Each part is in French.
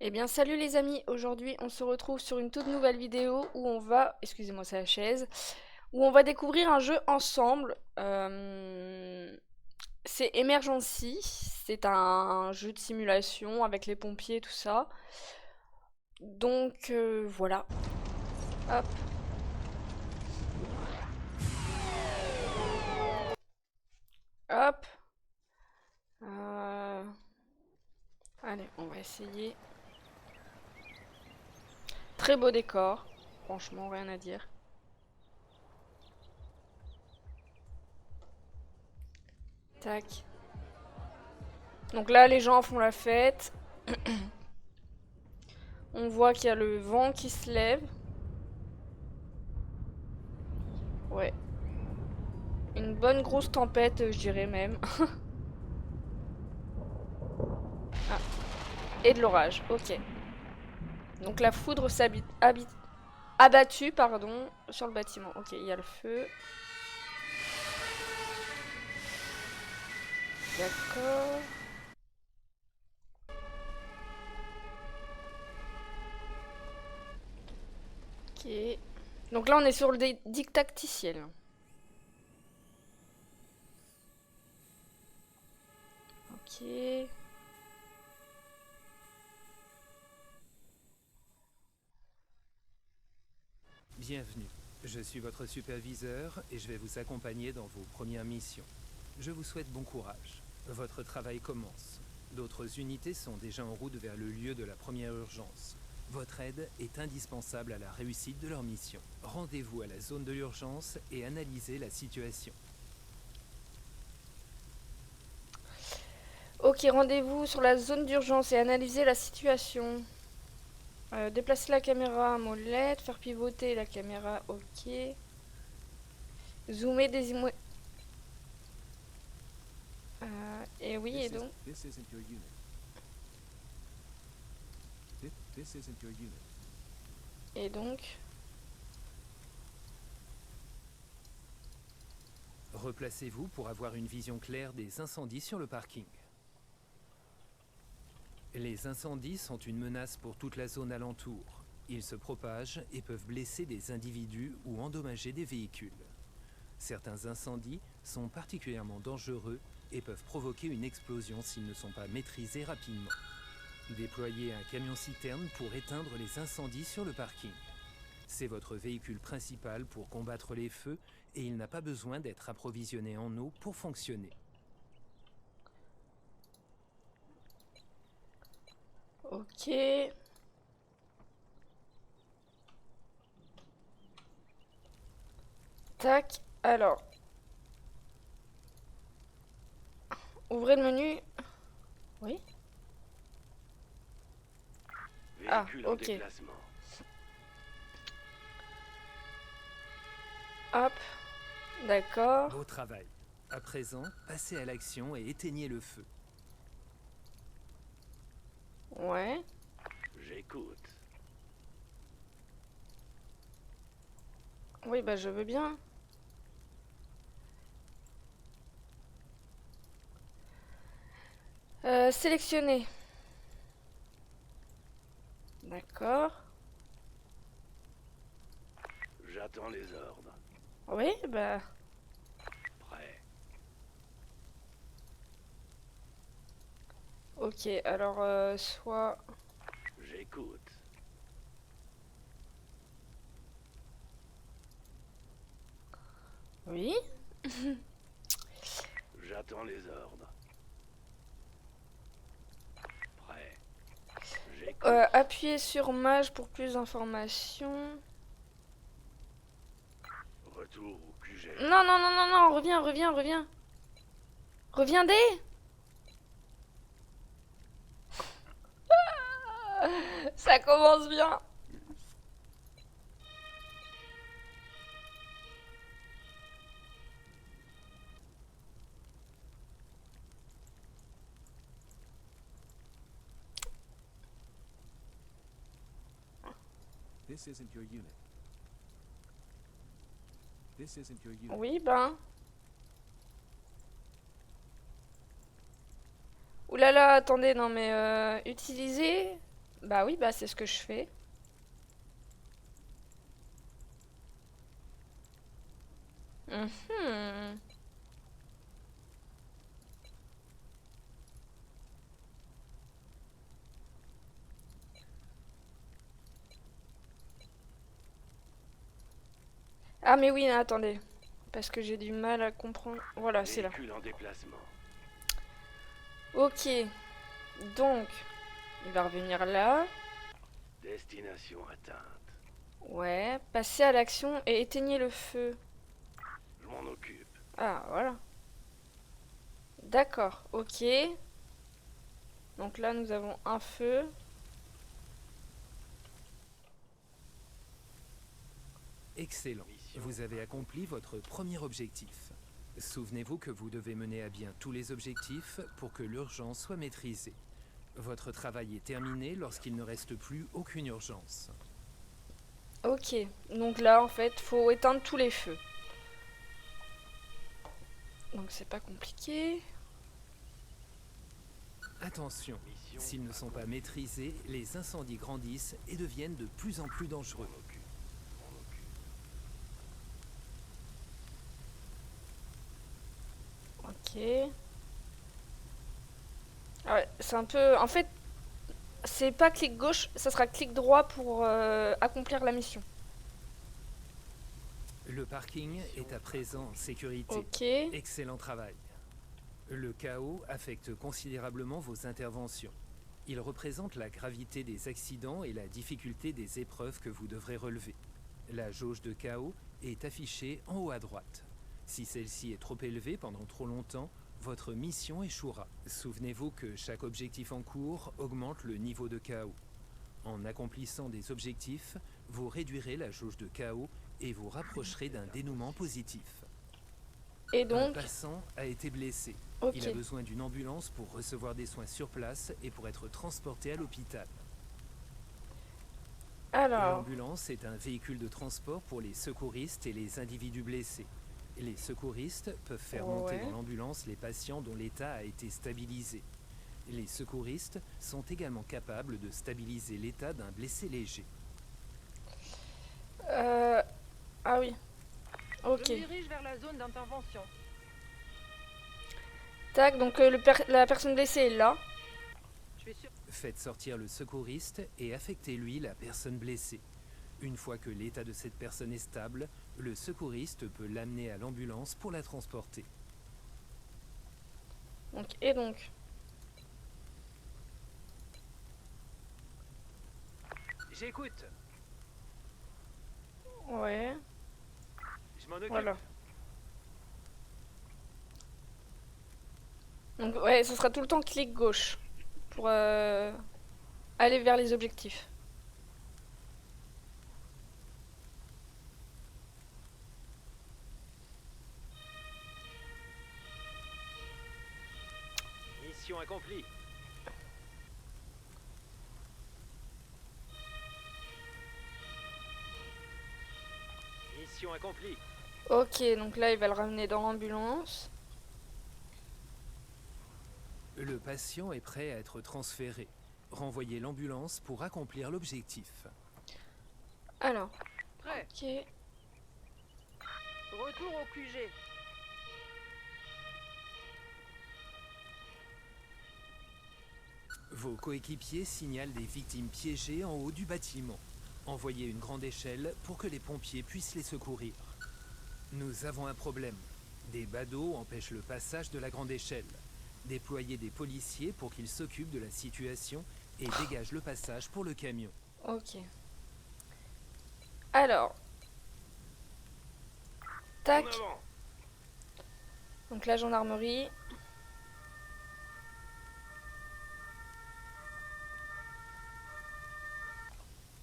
Eh bien salut les amis, aujourd'hui on se retrouve sur une toute nouvelle vidéo où on va, excusez-moi c'est la chaise, où on va découvrir un jeu ensemble. C'est Emergency, c'est un jeu de simulation avec les pompiers tout ça. Donc voilà, hop, hop. Euh, Allez, on va essayer. Très beau décor, franchement rien à dire. Tac. Donc là les gens font la fête. On voit qu'il y a le vent qui se lève. Ouais. Une bonne grosse tempête, je dirais même. Ah, et de l'orage, ok. Donc la foudre s'habite abattue, pardon, sur le bâtiment. Ok, il y a le feu. D'accord. Ok. Donc là, on est sur le dictacticiel. Ok. Bienvenue, je suis votre superviseur et je vais vous accompagner dans vos premières missions. Je vous souhaite bon courage. Votre travail commence. D'autres unités sont déjà en route vers le lieu de la première urgence. Votre aide est indispensable à la réussite de leur mission. Rendez-vous à la zone de l'urgence et analysez la situation. Ok, rendez-vous sur la zone d'urgence et analysez la situation. Déplacer la caméra à molette, faire pivoter la caméra, ok. Zoomer des et oui, et donc. Et donc. Replacez-vous pour avoir une vision claire des incendies sur le parking. Les incendies sont une menace pour toute la zone alentour. Ils se propagent et peuvent blesser des individus ou endommager des véhicules. Certains incendies sont particulièrement dangereux et peuvent provoquer une explosion s'ils ne sont pas maîtrisés rapidement. Déployez un camion-citerne pour éteindre les incendies sur le parking. C'est votre véhicule principal pour combattre les feux et il n'a pas besoin d'être approvisionné en eau pour fonctionner. Ok. Tac. Alors, ouvrez le menu. Oui. Ah, Véhicule en ok. déplacement. Hop. D'accord. Beau travail. À présent, passez à l'action et éteignez le feu. Ouais. J'écoute. Oui, bah je veux bien. Sélectionner. D'accord. J'attends les ordres. Oui, bah. Prêt. Ok, alors soit. J'écoute. Oui. J'attends les ordres. Prêt. J'écoute. Appuyez sur mage pour plus d'informations. Retour au QG. Non, non, non, non, non, reviens, reviens, reviens. Reviendez. Ça commence bien. This isn't your unit. This isn't your unit. Oui, ben. Ouh là là, attendez, non mais utiliser Bah oui, bah c'est ce que je fais. Mhm. Ah mais oui, attendez. Parce que j'ai du mal à comprendre. Voilà, c'est là. Véhicule en déplacement. Ok. Donc, il va revenir là. Destination atteinte. Ouais. Passez à l'action et éteignez le feu. Je m'en occupe. Ah, voilà. D'accord, ok. Donc là, nous avons un feu. Excellent. Vous avez accompli votre premier objectif. Souvenez-vous que vous devez mener à bien tous les objectifs pour que l'urgence soit maîtrisée. Votre travail est terminé lorsqu'il ne reste plus aucune urgence. Ok. Donc là, en fait, faut éteindre tous les feux. Donc c'est pas compliqué. Attention, Mission s'ils ne sont pas maîtrisés, les incendies grandissent et deviennent de plus en plus dangereux. Ok. Ah ouais, c'est un peu... En fait, c'est pas clic gauche, ça sera clic droit pour accomplir la mission. Le parking est à présent en sécurité. Ok. Excellent travail. Le chaos affecte considérablement vos interventions. Il représente la gravité des accidents et la difficulté des épreuves que vous devrez relever. La jauge de chaos est affichée en haut à droite. Si celle-ci est trop élevée pendant trop longtemps, votre mission échouera. Souvenez-vous que chaque objectif en cours augmente le niveau de chaos. En accomplissant des objectifs, vous réduirez la jauge de chaos et vous rapprocherez d'un dénouement positif. Et Un donc... passant a été blessé. Ok. Il a besoin d'une ambulance pour recevoir des soins sur place et pour être transporté à l'hôpital. Alors... L'ambulance est un véhicule de transport pour les secouristes et les individus blessés. Les secouristes peuvent faire monter Ouais. dans l'ambulance les patients dont l'état a été stabilisé. Les secouristes sont également capables de stabiliser l'état d'un blessé léger. Euh... Ah oui. Ok. Je me dirige vers la zone d'intervention. Tac, donc la personne blessée est là. Je vais sur... Faites sortir le secouriste et affectez-lui la personne blessée. Une fois que l'état de cette personne est stable, le secouriste peut l'amener à l'ambulance pour la transporter. Donc, et donc... J'écoute. Ouais. Je m'en occupe. Voilà. Donc ouais, ce sera tout le temps clic gauche pour aller vers les objectifs. Mission accomplie. Mission accomplie. Ok, donc là il va le ramener dans l'ambulance. Le patient est prêt à être transféré. Renvoyez l'ambulance pour accomplir l'objectif. Alors, Prêt. ok. Retour au QG. Vos coéquipiers signalent des victimes piégées en haut du bâtiment. Envoyez une grande échelle pour que les pompiers puissent les secourir. Nous avons un problème. Des badauds empêchent le passage de la grande échelle. Déployez des policiers pour qu'ils s'occupent de la situation et dégagent le passage pour le camion. Ok. Alors. Tac. En avant. Donc la gendarmerie.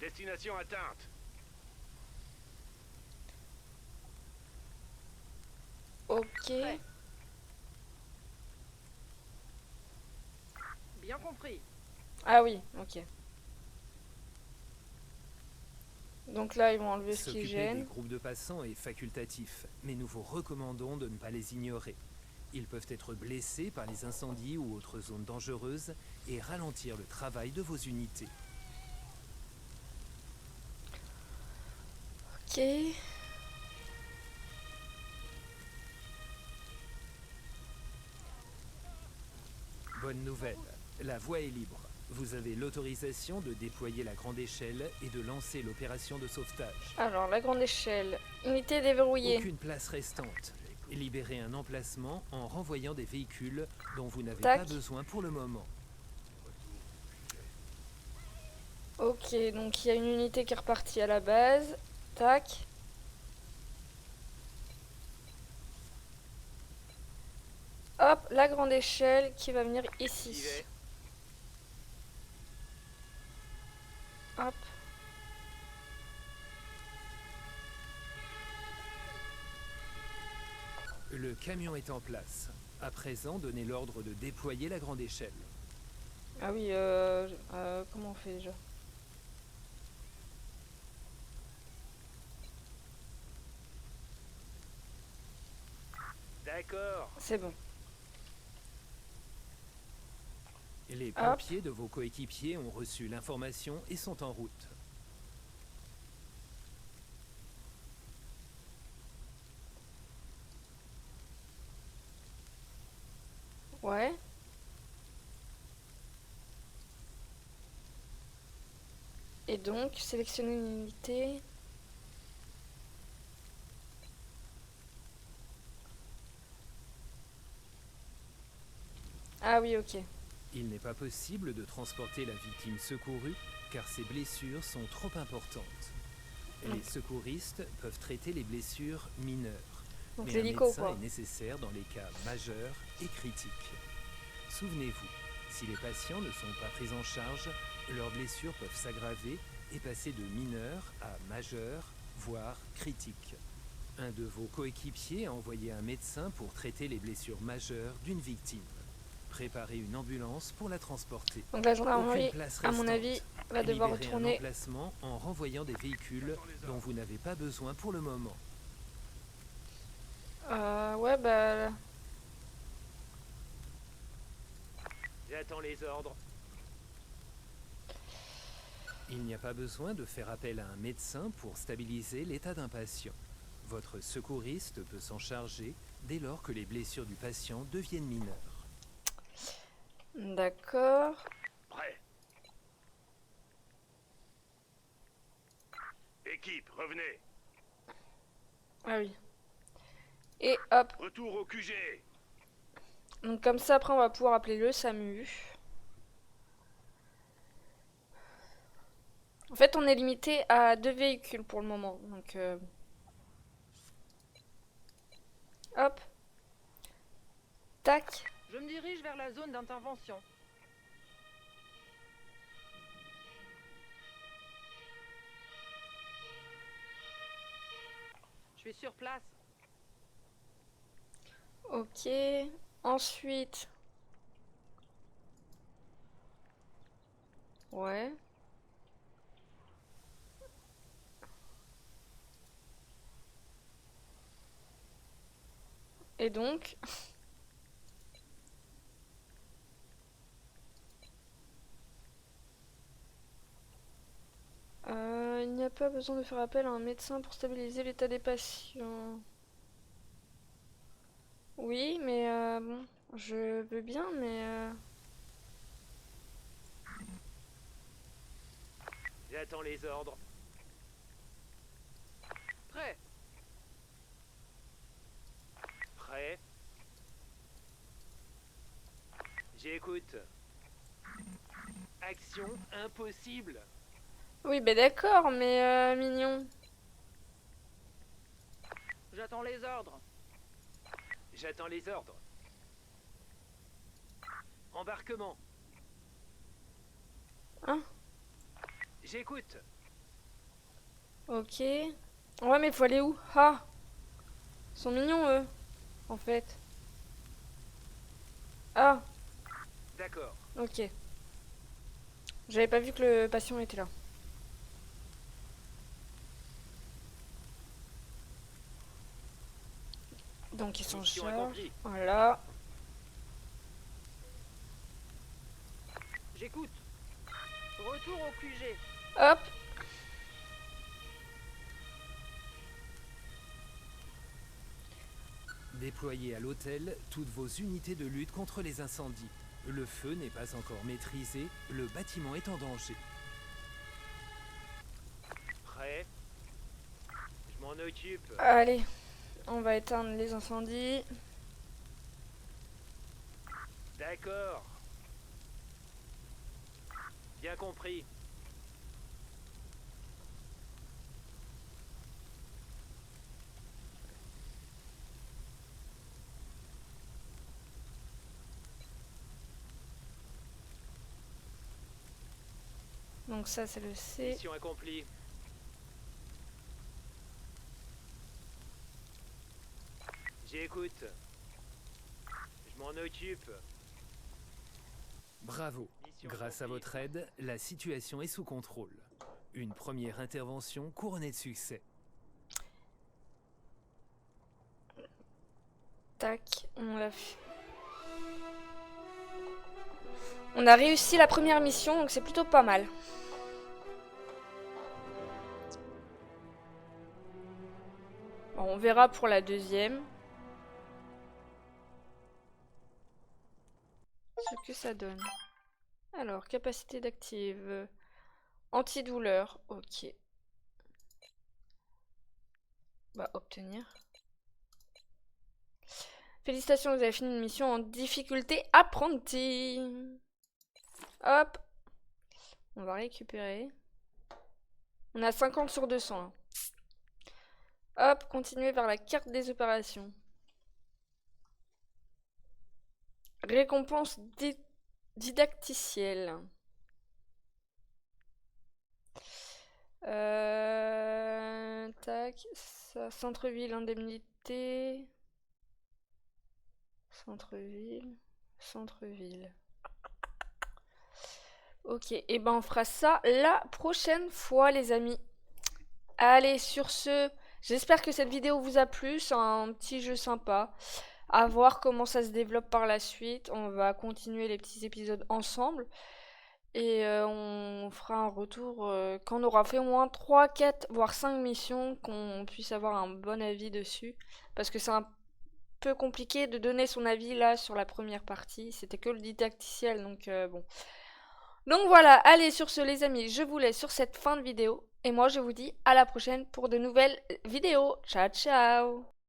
Destination atteinte. Ok. Prêt. Bien compris. Ah oui, ok. Donc là ils vont enlever ce qui S'occuper des gêne. groupes de passants est facultatif, mais nous vous recommandons de ne pas les ignorer. Ils peuvent être blessés par les incendies ou autres zones dangereuses et ralentir le travail de vos unités. Ok. Bonne nouvelle, la voie est libre. Vous avez l'autorisation de déployer la grande échelle et de lancer l'opération de sauvetage. Alors, la grande échelle. Unité déverrouillée. Aucune place restante. Libérez un emplacement en renvoyant des véhicules dont vous n'avez Tac. pas besoin pour le moment. Ok, donc il y a une unité qui est repartie à la base. Tac. Hop, la grande échelle qui va venir J'y ici. vais. Hop. Le camion est en place. À présent, donnez l'ordre de déployer la grande échelle. Ah oui, comment on fait déjà? D'accord. C'est bon. Les Hop. pompiers de vos coéquipiers ont reçu l'information et sont en route. Ouais. Et donc, sélectionner une unité. Ah oui, ok. Il n'est pas possible de transporter la victime secourue car ses blessures sont trop importantes. Les secouristes peuvent traiter les blessures mineures, Donc mais un l'hélico, médecin quoi. est nécessaire dans les cas majeurs et critiques. Souvenez-vous, si les patients ne sont pas pris en charge, leurs blessures peuvent s'aggraver et passer de mineures à majeures, voire critiques. Un de vos coéquipiers a envoyé un médecin pour traiter les blessures majeures d'une victime. Préparez une ambulance pour la transporter. Donc la Aucune gendarmerie, place à mon restante. avis, va devoir Libérez un retourner. emplacement en renvoyant des véhicules dont vous n'avez pas besoin pour le moment. Ouais, bah... J'attends les ordres. Il n'y a pas besoin de faire appel à un médecin pour stabiliser l'état d'un patient. Votre secouriste peut s'en charger dès lors que les blessures du patient deviennent mineures. D'accord. Prêt. Équipe, revenez. Ah oui. Et hop. Retour au QG. Donc comme ça, après, on va pouvoir appeler le SAMU. En fait, on est limité à 2 véhicules pour le moment. Donc, hop. Tac. Je me dirige vers la zone d'intervention. Je suis sur place. Ok. Ensuite. Ouais. Et donc... il n'y a pas besoin de faire appel à un médecin pour stabiliser l'état des patients. Oui, mais bon, je veux bien, mais... J'attends les ordres. Prêt. Prêt. J'écoute. Action impossible. Oui, ben d'accord, mais mignon. J'attends les ordres. J'attends les ordres. Embarquement. Hein? J'écoute. Ok. Ouais, mais faut aller où? Ah! Ils sont mignons, eux, en fait. Ah, D'accord. ok. J'avais pas vu que le patient était là. Donc ils sont en Mission charge. accomplie. Voilà. J'écoute. Retour au QG. Hop. Déployez à l'hôtel toutes vos unités de lutte contre les incendies. Le feu n'est pas encore maîtrisé, le bâtiment est en danger. Prêt. Je m'en occupe. Allez, on va éteindre les incendies. D'accord. Bien compris. Donc ça, c'est le C. Mission accomplie. J'écoute. Je m'en occupe. Bravo. Mission Grâce à accomplie. votre aide, la situation est sous contrôle. Une première intervention couronnée de succès. Tac, on l'a fait. On a réussi la première mission, donc c'est plutôt pas mal. Bon, on verra pour la deuxième. Ce que ça donne. Alors, capacité d'active. Antidouleur, ok. Bah, obtenir. Félicitations, vous avez fini une mission en difficulté apprenti. Hop. On va récupérer. On a 50 sur 200. Hein. Hop, continuer vers la carte des opérations. Récompense didacticielle. Tac. Centre-ville, indemnité. Centre-ville. Centre-ville. Ok, et ben on fera ça la prochaine fois, les amis. Allez, sur ce, j'espère que cette vidéo vous a plu. C'est un petit jeu sympa. À voir comment ça se développe par la suite. On va continuer les petits épisodes ensemble. Et on fera un retour quand on aura fait au moins 3, 4, voire 5 missions, qu'on puisse avoir un bon avis dessus. Parce que c'est un peu compliqué de donner son avis là sur la première partie. C'était que le didacticiel, donc bon. Donc voilà, allez sur ce les amis, je vous laisse sur cette fin de vidéo. Et moi je vous dis à la prochaine pour de nouvelles vidéos. Ciao ciao.